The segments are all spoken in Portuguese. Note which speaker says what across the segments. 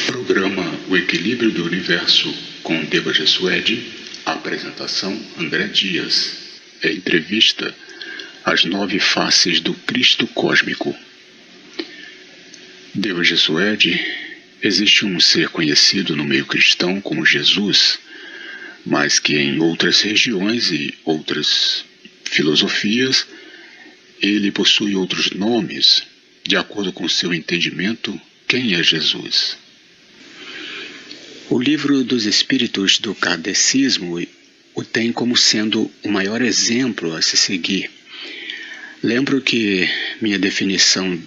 Speaker 1: Programa O Equilíbrio do Universo com Deva Jesuede. Apresentação André Dias. Entrevista As 9 Faces do Cristo Cósmico. Deva Jesuede, existe um ser conhecido no meio cristão como Jesus, mas que em outras regiões e outras filosofias ele possui outros nomes. De acordo com seu entendimento, quem é Jesus?
Speaker 2: O Livro dos Espíritos do Kardecismo o tem como sendo o maior exemplo a se seguir. Lembro que minha definição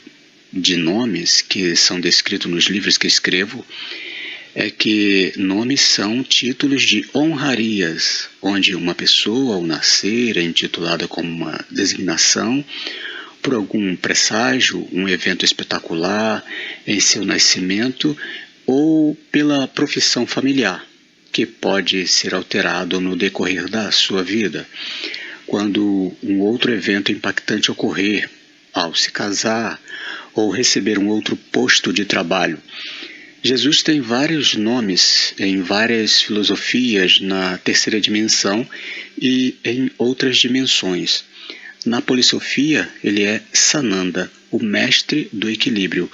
Speaker 2: de nomes que são descritos nos livros que escrevo é que nomes são títulos de honrarias, onde uma pessoa, ao nascer, é intitulada como uma designação por algum presságio, um evento espetacular em seu nascimento ou pela profissão familiar, que pode ser alterado no decorrer da sua vida. Quando um outro evento impactante ocorrer, ao se casar ou receber um outro posto de trabalho. Jesus tem vários nomes em várias filosofias na terceira dimensão e em outras dimensões. Na Polissofia, ele é Sananda, o mestre do equilíbrio,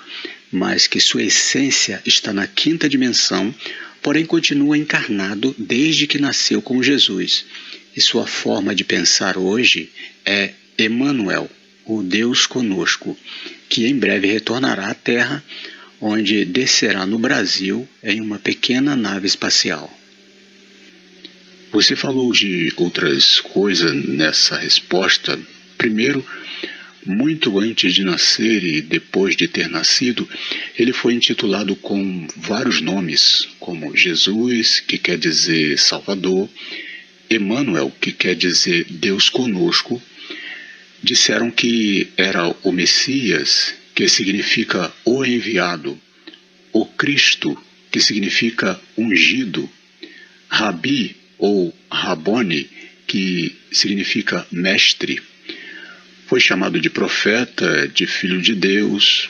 Speaker 2: mas que sua essência está na quinta dimensão, porém continua encarnado desde que nasceu com Jesus. E sua forma de pensar hoje é Emmanuel, o Deus conosco, que em breve retornará à Terra, onde descerá no Brasil em uma pequena nave espacial.
Speaker 1: Você falou de outras coisas nessa resposta. Primeiro, muito antes de nascer e depois de ter nascido, ele foi intitulado com vários nomes, como Jesus, que quer dizer Salvador, Emmanuel, que quer dizer Deus conosco. Disseram que era o Messias, que significa o enviado, o Cristo, que significa ungido, Rabi ou Rabone, que significa mestre. Foi chamado de profeta, de filho de Deus.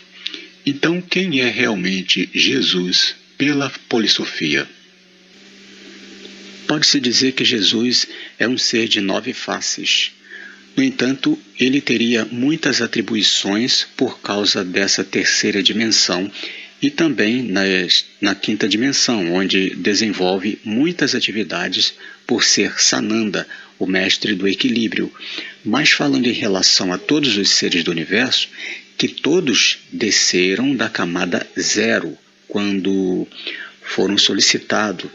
Speaker 1: Então, quem é realmente Jesus pela Polissofia?
Speaker 2: Pode-se dizer que Jesus é um ser de 9 faces. No entanto, ele teria muitas atribuições por causa dessa terceira dimensão e também na quinta dimensão, onde desenvolve muitas atividades por ser Sananda, o mestre do equilíbrio. Mas falando em relação a todos os seres do universo, que todos desceram da camada 0 quando foram solicitados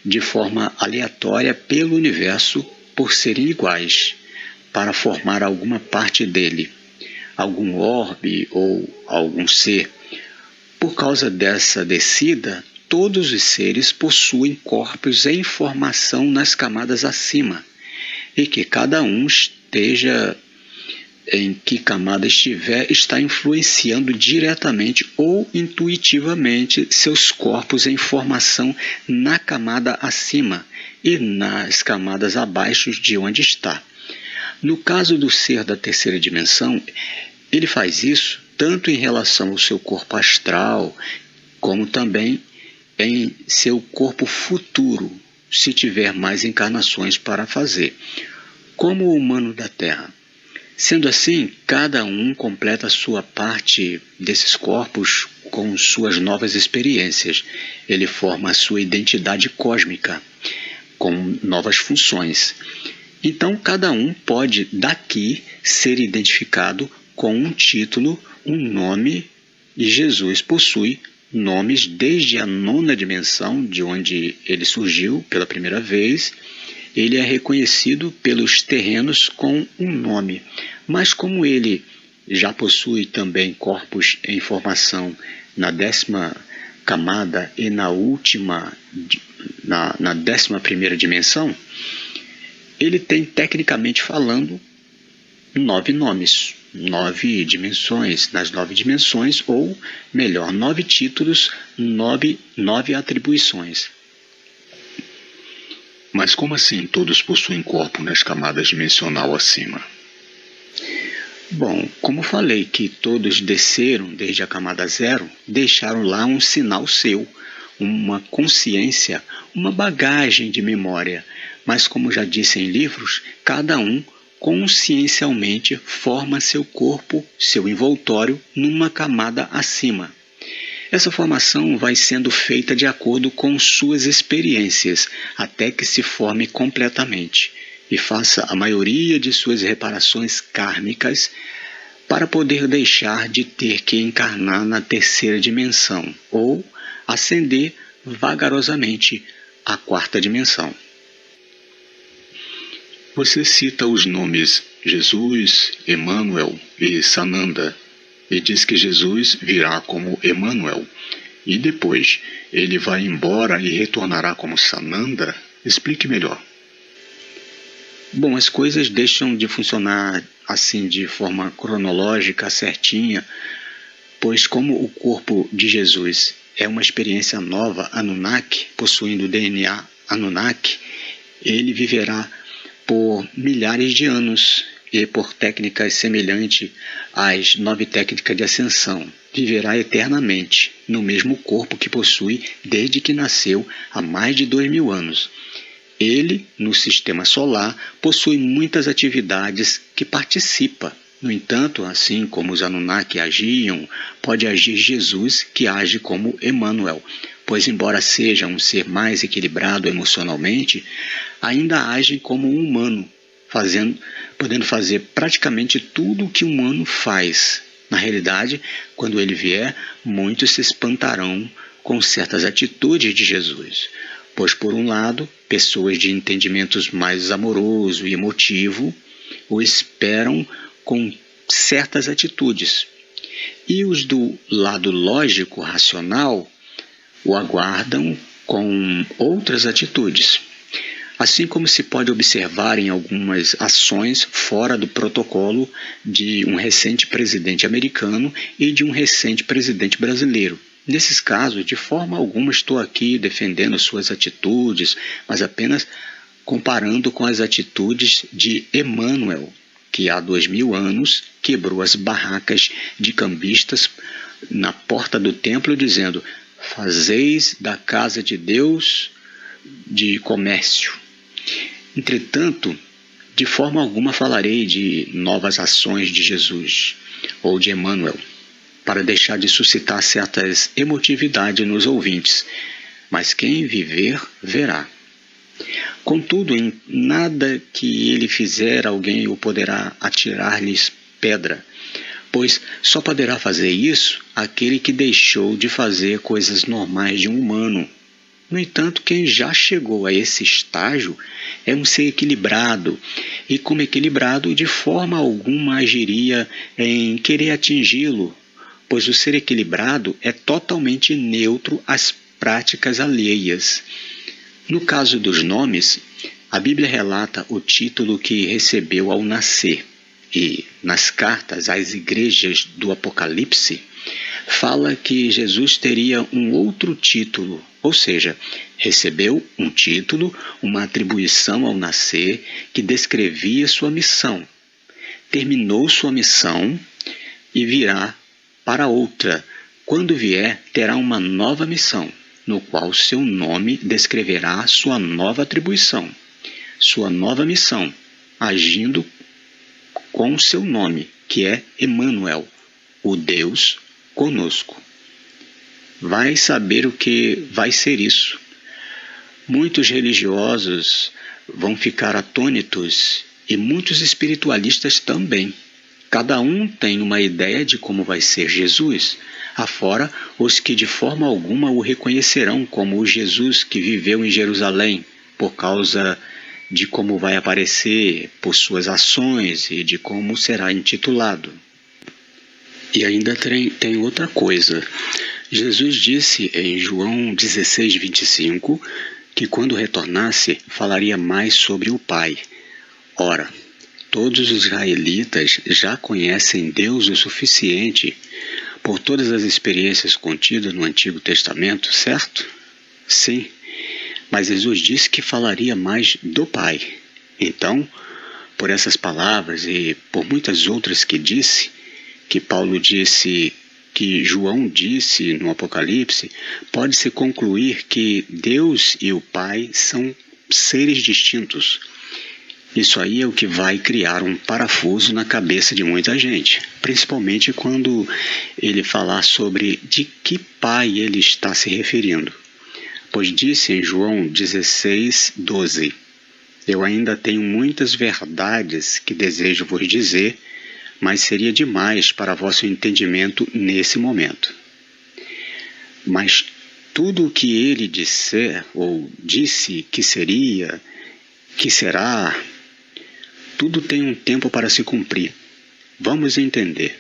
Speaker 2: de forma aleatória pelo universo por serem iguais, para formar alguma parte dele, algum orbe ou algum ser. Por causa dessa descida, todos os seres possuem corpos em formação nas camadas acima, e que cada um esteja em que camada estiver, está influenciando diretamente ou intuitivamente seus corpos em formação na camada acima e nas camadas abaixo de onde está. No caso do ser da terceira dimensão, ele faz isso tanto em relação ao seu corpo astral, como também em seu corpo futuro, se tiver mais encarnações para fazer, como o humano da Terra. Sendo assim, cada um completa a sua parte desses corpos com suas novas experiências. Ele forma a sua identidade cósmica, com novas funções. Então, cada um pode, daqui, ser identificado com um título, um nome, e Jesus possui nomes desde a 9ª dimensão, de onde ele surgiu pela primeira vez. Ele é reconhecido pelos terrenos com um nome, mas como ele já possui também corpos em formação na 10ª camada e na última, na 11ª dimensão, ele tem, tecnicamente falando, 9 nomes, 9 dimensões, nas 9 dimensões, ou melhor, 9 títulos, 9 atribuições.
Speaker 1: Mas como assim todos possuem corpo nas camadas dimensional acima?
Speaker 2: Bom, como falei que todos desceram desde a camada zero, deixaram lá um sinal seu, uma consciência, uma bagagem de memória. Mas como já disse em livros, cada um consciencialmente forma seu corpo, seu envoltório, numa camada acima. Essa formação vai sendo feita de acordo com suas experiências, até que se forme completamente e faça a maioria de suas reparações kármicas para poder deixar de ter que encarnar na terceira dimensão ou ascender vagarosamente à quarta dimensão.
Speaker 1: Você cita os nomes Jesus, Emmanuel e Sananda e diz que Jesus virá como Emmanuel e depois ele vai embora e retornará como Sananda? Explique melhor.
Speaker 2: Bom, as coisas deixam de funcionar assim de forma cronológica, certinha, pois como o corpo de Jesus é uma experiência nova Anunnaki, possuindo o DNA Anunnaki, ele viverá por milhares de anos e por técnicas semelhantes às 9 técnicas de ascensão. Viverá eternamente no mesmo corpo que possui desde que nasceu há mais de 2000 anos. Ele, no sistema solar, possui muitas atividades que participa. No entanto, assim como os Anunnaki agiam, pode agir Jesus, que age como Emmanuel, pois embora seja um ser mais equilibrado emocionalmente, ainda age como um humano, podendo fazer praticamente tudo o que um humano faz. Na realidade, quando ele vier, muitos se espantarão com certas atitudes de Jesus. Pois, por um lado, pessoas de entendimentos mais amoroso e emotivo o esperam com certas atitudes. E os do lado lógico, racional, o aguardam com outras atitudes. Assim como se pode observar em algumas ações fora do protocolo de um recente presidente americano e de um recente presidente brasileiro. Nesses casos, de forma alguma estou aqui defendendo suas atitudes, mas apenas comparando com as atitudes de Emmanuel, que há 2000 anos quebrou as barracas de cambistas na porta do templo, dizendo: fazeis da casa de Deus de comércio. Entretanto, de forma alguma falarei de novas ações de Jesus ou de Emmanuel, para deixar de suscitar certas emotividades nos ouvintes, mas quem viver, verá. Contudo, em nada que ele fizer, alguém o poderá atirar-lhes pedra, pois só poderá fazer isso aquele que deixou de fazer coisas normais de um humano. No entanto, quem já chegou a esse estágio é um ser equilibrado, e como equilibrado, de forma alguma agiria em querer atingi-lo, pois o ser equilibrado é totalmente neutro às práticas alheias. No caso dos nomes, a Bíblia relata o título que recebeu ao nascer, e nas cartas às igrejas do Apocalipse, fala que Jesus teria um outro título, ou seja, recebeu um título, uma atribuição ao nascer que descrevia sua missão. Terminou sua missão e virá para outra. Quando vier, terá uma nova missão, no qual seu nome descreverá sua nova atribuição, sua nova missão, agindo com seu nome, que é Emmanuel, o Deus conosco. Vai saber o que vai ser isso. Muitos religiosos vão ficar atônitos e muitos espiritualistas também. Cada um tem uma ideia de como vai ser Jesus, afora os que de forma alguma o reconhecerão como o Jesus que viveu em Jerusalém, por causa de como vai aparecer, por suas ações e de como será intitulado. E ainda tem outra coisa. Jesus disse em João 16:25 que quando retornasse falaria mais sobre o Pai. Ora, todos os israelitas já conhecem Deus o suficiente por todas as experiências contidas no Antigo Testamento, certo? Sim, mas Jesus disse que falaria mais do Pai. Então, por essas palavras e por muitas outras que disse, que Paulo disse, que João disse no Apocalipse, pode-se concluir que Deus e o Pai são seres distintos. Isso aí é o que vai criar um parafuso na cabeça de muita gente, principalmente quando ele falar sobre de que Pai ele está se referindo. Pois disse em João 16:12, eu ainda tenho muitas verdades que desejo vos dizer, mas seria demais para vosso entendimento nesse momento. Mas tudo o que ele disser ou disse que seria, que será, tudo tem um tempo para se cumprir. Vamos entender.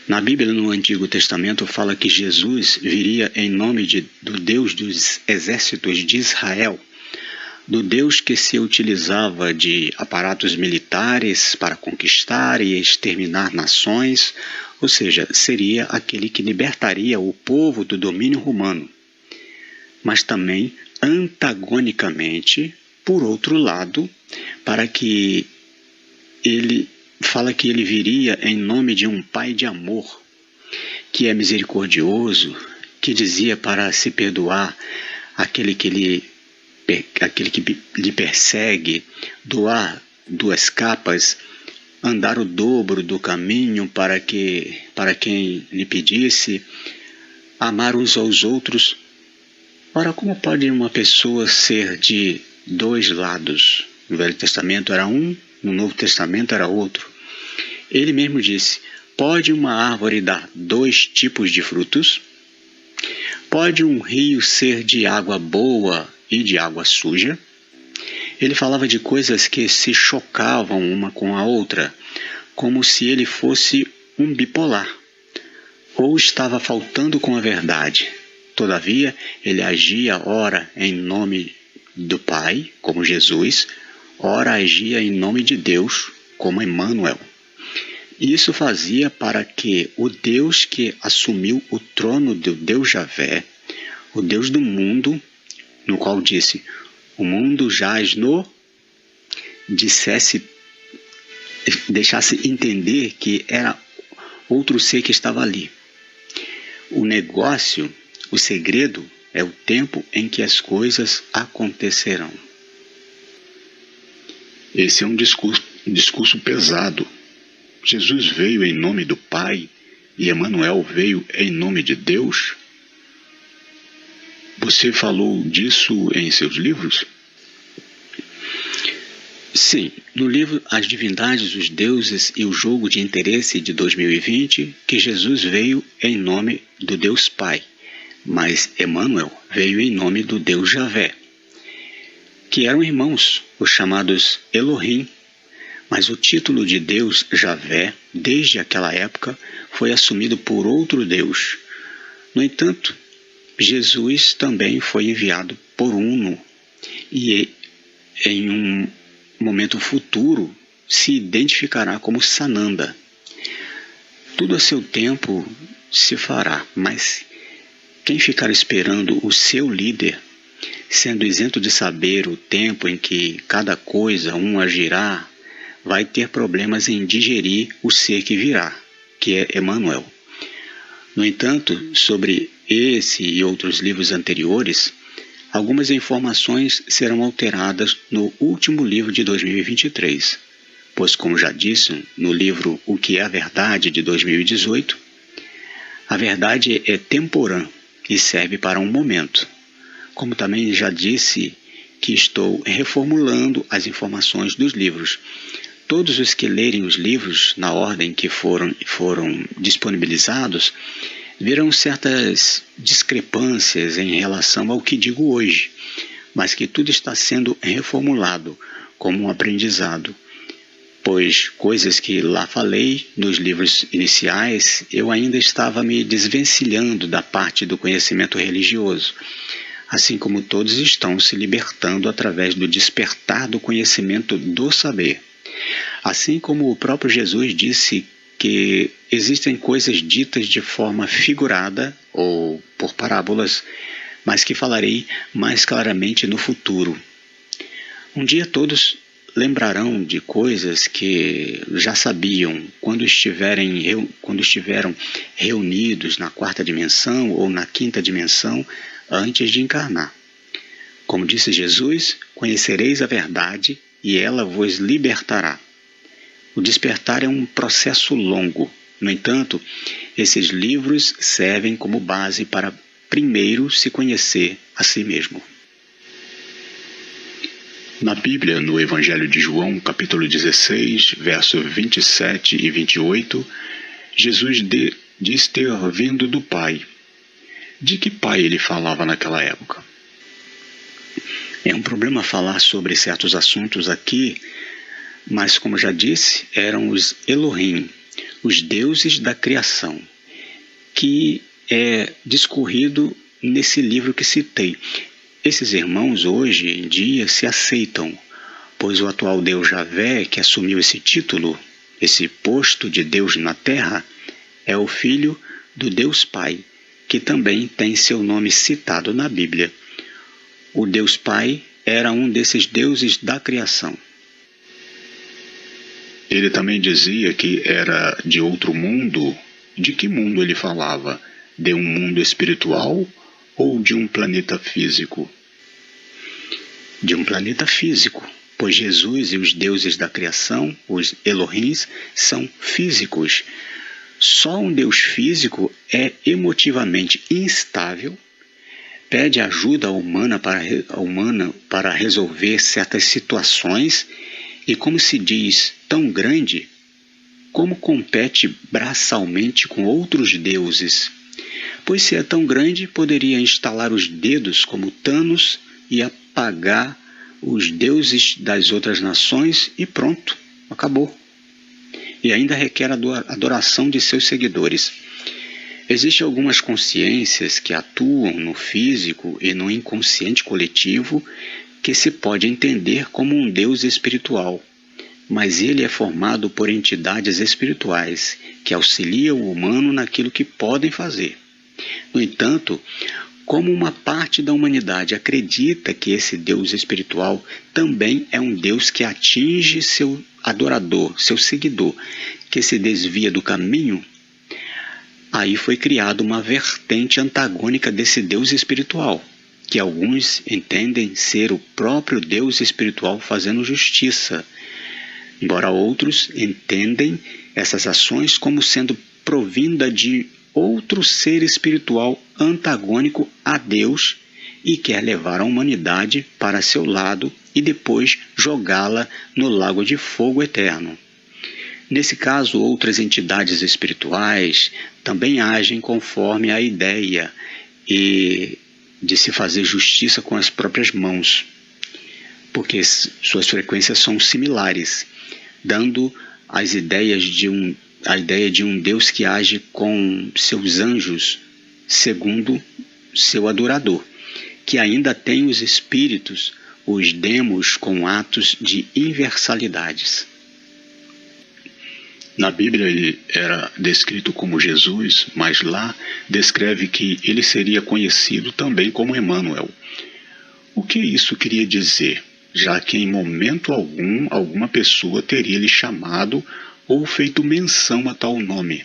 Speaker 2: Na Bíblia, no Antigo Testamento, fala que Jesus viria em nome do Deus dos exércitos de Israel, do Deus que se utilizava de aparatos militares para conquistar e exterminar nações, ou seja, seria aquele que libertaria o povo do domínio romano. Mas também, antagonicamente, por outro lado, para que ele fala que ele viria em nome de um Pai de amor, que é misericordioso, que dizia para se perdoar aquele que lhe persegue, doar 2 capas, andar o dobro do caminho para quem lhe pedisse, amar uns aos outros. Ora, como pode uma pessoa ser de 2 lados? No Velho Testamento era um, no Novo Testamento era outro. Ele mesmo disse, pode uma árvore dar 2 tipos de frutos? Pode um rio ser de água boa e de água suja? Ele falava de coisas que se chocavam uma com a outra, como se ele fosse um bipolar, ou estava faltando com a verdade. Todavia, ele agia ora em nome do Pai, como Jesus, ora agia em nome de Deus, como Emmanuel. Isso fazia para que o Deus que assumiu o trono do Deus Javé, o Deus do mundo, no qual disse, o mundo jaz deixasse entender que era outro ser que estava ali. O negócio, o segredo, é o tempo em que as coisas acontecerão.
Speaker 1: Esse é um discurso pesado. Jesus veio em nome do Pai e Emmanuel veio em nome de Deus. Você falou disso em seus livros?
Speaker 2: Sim, no livro As Divindades, os Deuses e o Jogo de Interesse de 2020, que Jesus veio em nome do Deus Pai, mas Emmanuel veio em nome do Deus Javé, que eram irmãos, os chamados Elohim, mas o título de Deus Javé, desde aquela época, foi assumido por outro Deus. No entanto, Jesus também foi enviado por Uno, e em um momento futuro se identificará como Sananda. Tudo a seu tempo se fará, mas quem ficar esperando o seu líder, sendo isento de saber o tempo em que cada coisa um agirá, vai ter problemas em digerir o ser que virá, que é Emmanuel. No entanto, sobre esse e outros livros anteriores, algumas informações serão alteradas no último livro de 2023, pois, como já disse no livro O que é a Verdade, de 2018, a verdade é temporã e serve para um momento. Como também já disse que estou reformulando as informações dos livros. Todos os que lerem os livros na ordem que foram disponibilizados verão certas discrepâncias em relação ao que digo hoje, mas que tudo está sendo reformulado como um aprendizado, pois coisas que lá falei nos livros iniciais eu ainda estava me desvencilhando da parte do conhecimento religioso, assim como todos estão se libertando através do despertar do conhecimento do saber. Assim como o próprio Jesus disse que existem coisas ditas de forma figurada ou por parábolas, mas que falarei mais claramente no futuro. Um dia todos lembrarão de coisas que já sabiam quando estiveram reunidos na quarta dimensão ou na quinta dimensão antes de encarnar. Como disse Jesus, conhecereis a verdade e ela vos libertará. O despertar é um processo longo. No entanto, esses livros servem como base para primeiro se conhecer a si mesmo.
Speaker 1: Na Bíblia, no Evangelho de João, capítulo 16, versos 27 e 28, Jesus diz ter vindo do Pai. De que Pai ele falava naquela época?
Speaker 2: É um problema falar sobre certos assuntos aqui, mas como já disse, eram os Elohim, os deuses da criação, que é discorrido nesse livro que citei. Esses irmãos hoje em dia se aceitam, pois o atual Deus Javé, que assumiu esse título, esse posto de Deus na terra, é o filho do Deus Pai, que também tem seu nome citado na Bíblia. O Deus Pai era um desses deuses da criação.
Speaker 1: Ele também dizia que era de outro mundo. De que mundo ele falava? De um mundo espiritual ou de um planeta físico?
Speaker 2: De um planeta físico, pois Jesus e os deuses da criação, os Elohims, são físicos. Só um Deus físico é emotivamente instável, pede ajuda humana para resolver certas situações e, como se diz, tão grande, como compete braçalmente com outros deuses. Pois se é tão grande, poderia instalar os dedos como Thanos e apagar os deuses das outras nações e pronto, acabou. E ainda requer a adoração de seus seguidores. Existem algumas consciências que atuam no físico e no inconsciente coletivo que se pode entender como um Deus espiritual, mas ele é formado por entidades espirituais que auxiliam o humano naquilo que podem fazer. No entanto, como uma parte da humanidade acredita que esse Deus espiritual também é um Deus que atinge seu adorador, seu seguidor, que se desvia do caminho, aí foi criada uma vertente antagônica desse Deus espiritual, que alguns entendem ser o próprio Deus espiritual fazendo justiça, embora outros entendem essas ações como sendo provinda de outro ser espiritual antagônico a Deus e quer levar a humanidade para seu lado e depois jogá-la no lago de fogo eterno. Nesse caso, outras entidades espirituais também agem conforme a ideia de se fazer justiça com as próprias mãos, porque suas frequências são similares, dando a ideia de um Deus que age com seus anjos segundo seu adorador, que ainda tem os espíritos, os demos com atos de inversalidades.
Speaker 1: Na Bíblia ele era descrito como Jesus, mas lá descreve que ele seria conhecido também como Emmanuel. O que isso queria dizer, já que em momento algum alguma pessoa teria lhe chamado ou feito menção a tal nome?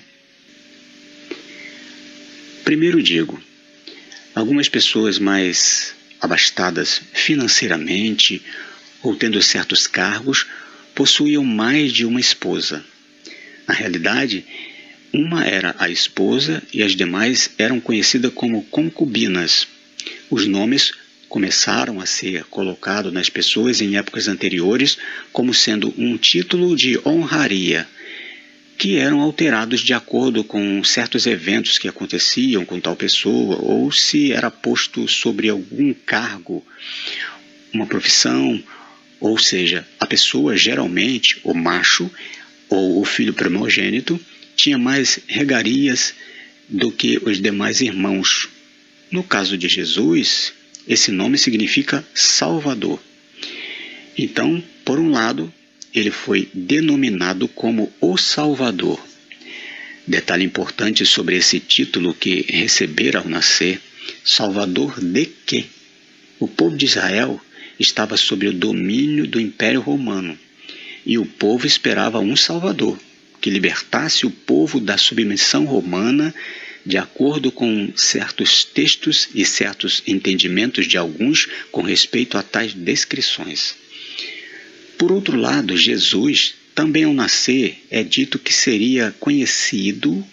Speaker 2: Primeiro digo, algumas pessoas mais abastadas financeiramente ou tendo certos cargos possuíam mais de uma esposa. Na realidade, uma era a esposa e as demais eram conhecidas como concubinas. Os nomes começaram a ser colocados nas pessoas em épocas anteriores como sendo um título de honraria, que eram alterados de acordo com certos eventos que aconteciam com tal pessoa, ou se era posto sobre algum cargo, uma profissão, ou seja, a pessoa geralmente, o macho ou o filho primogênito, tinha mais regalias do que os demais irmãos. No caso de Jesus, esse nome significa Salvador. Então, por um lado, ele foi denominado como o Salvador. Detalhe importante sobre esse título que recebera ao nascer: Salvador de quê? O povo de Israel estava sob o domínio do Império Romano, e o povo esperava um Salvador, que libertasse o povo da submissão romana, de acordo com certos textos e certos entendimentos de alguns com respeito a tais descrições. Por outro lado, Jesus, também ao nascer, é dito que seria conhecido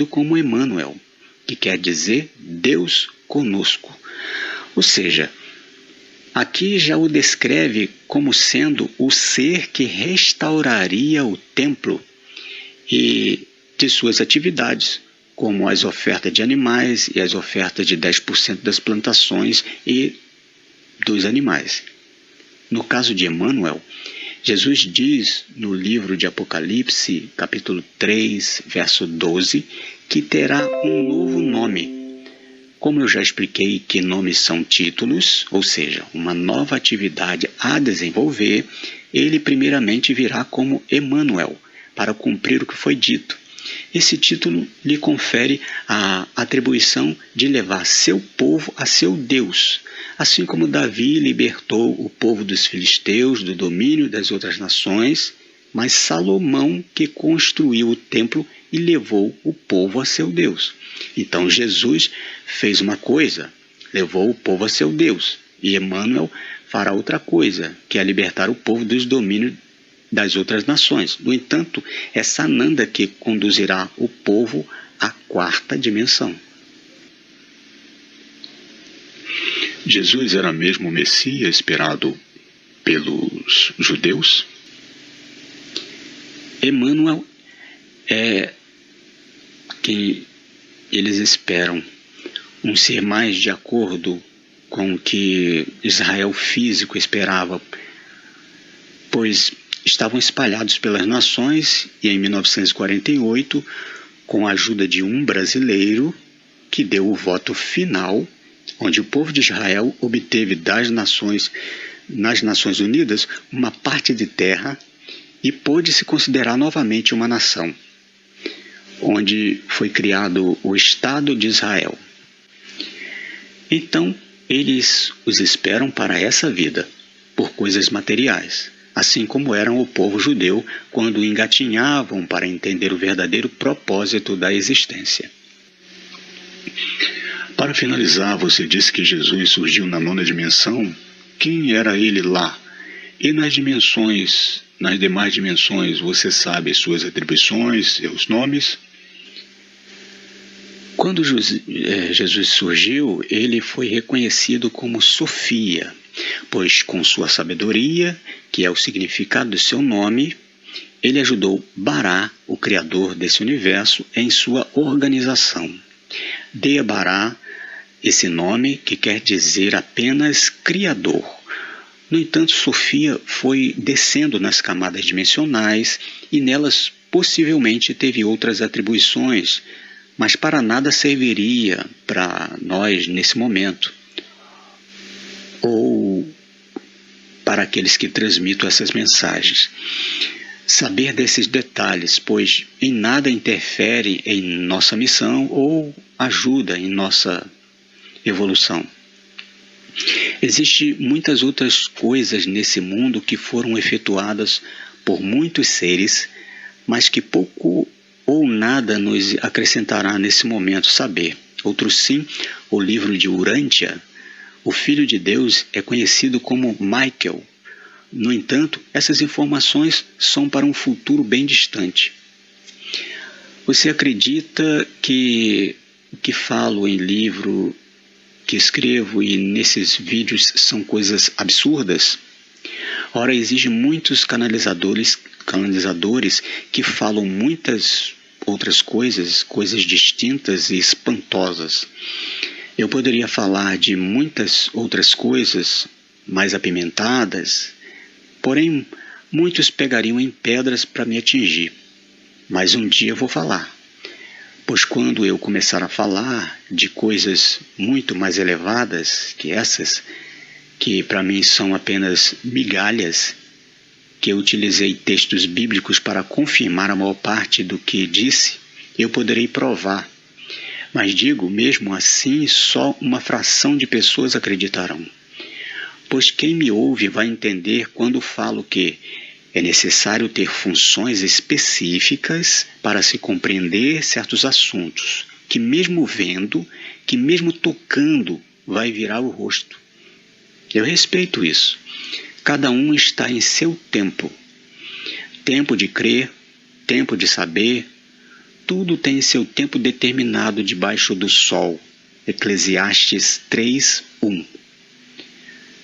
Speaker 2: como Emmanuel, que quer dizer Deus conosco. Ou seja, aqui já o descreve como sendo o ser que restauraria o templo e de suas atividades, como as ofertas de animais e as ofertas de 10% das plantações e dos animais. No caso de Emmanuel, Jesus diz no livro de Apocalipse, capítulo 3, verso 12, que terá um novo nome. Como eu já expliquei que nomes são títulos, ou seja, uma nova atividade a desenvolver, ele primeiramente virá como Emmanuel, para cumprir o que foi dito. Esse título lhe confere a atribuição de levar seu povo a seu Deus, assim como Davi libertou o povo dos filisteus do domínio das outras nações, mas Salomão que construiu o templo e levou o povo a seu Deus. Então Jesus fez uma coisa, levou o povo a seu Deus, e Emmanuel fará outra coisa, que é libertar o povo dos domínios das outras nações. No entanto, é Sananda que conduzirá o povo à quarta dimensão.
Speaker 1: Jesus era mesmo o Messias esperado pelos judeus?
Speaker 2: Emmanuel é quem eles esperam, um ser mais de acordo com o que Israel físico esperava, pois estavam espalhados pelas nações e em 1948, com a ajuda de um brasileiro que deu o voto final, onde o povo de Israel obteve nas Nações Unidas uma parte de terra e pôde se considerar novamente uma nação, onde foi criado o Estado de Israel. Então, eles os esperam para essa vida, por coisas materiais, assim como eram o povo judeu quando engatinhavam para entender o verdadeiro propósito da existência.
Speaker 1: Para finalizar, você disse que Jesus surgiu na 9ª dimensão. Quem era ele lá? E nas demais dimensões, você sabe suas atribuições, seus nomes?
Speaker 2: Quando Jesus surgiu, ele foi reconhecido como Sofia, pois com sua sabedoria, que é o significado do seu nome, ele ajudou Bará, o criador desse universo, em sua organização. Dê a Bará esse nome que quer dizer apenas criador. No entanto, Sofia foi descendo nas camadas dimensionais e nelas possivelmente teve outras atribuições, mas para nada serviria para nós nesse momento, ou para aqueles que transmitem essas mensagens. Saber desses detalhes, pois em nada interfere em nossa missão ou ajuda em nossa evolução. Existem muitas outras coisas nesse mundo que foram efetuadas por muitos seres, mas que pouco ou nada nos acrescentará nesse momento saber. Outro sim, o livro de Urântia, o Filho de Deus é conhecido como Michael. No entanto, essas informações são para um futuro bem distante. Você acredita que o que falo em livro, que escrevo e nesses vídeos são coisas absurdas? Ora, existem muitos canalizadores que falam muitas outras coisas distintas e espantosas. Eu poderia falar de muitas outras coisas mais apimentadas, porém muitos pegariam em pedras para me atingir. Mas um dia eu vou falar, pois quando eu começar a falar de coisas muito mais elevadas que essas, que para mim são apenas migalhas, que eu utilizei textos bíblicos para confirmar a maior parte do que disse, eu poderei provar. Mas digo, mesmo assim, só uma fração de pessoas acreditarão. Pois quem me ouve vai entender quando falo que é necessário ter funções específicas para se compreender certos assuntos, que mesmo vendo, que mesmo tocando, vai virar o rosto. Eu respeito isso. Cada um está em seu tempo. Tempo de crer, tempo de saber, tudo tem seu tempo determinado debaixo do sol. Eclesiastes 3:1.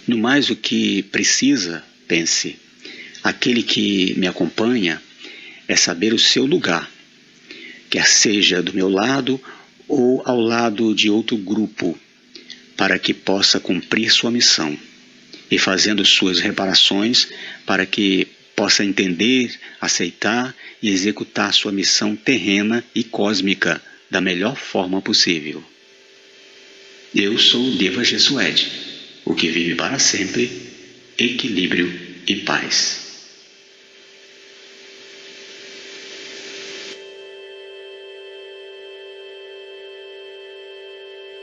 Speaker 2: No mais o que precisa, pense, aquele que me acompanha é saber o seu lugar, quer seja do meu lado ou ao lado de outro grupo, para que possa cumprir sua missão, e fazendo suas reparações para que possa entender, aceitar e executar sua missão terrena e cósmica da melhor forma possível. Eu sou o Deva Jesuede, o que vive para sempre, equilíbrio e paz.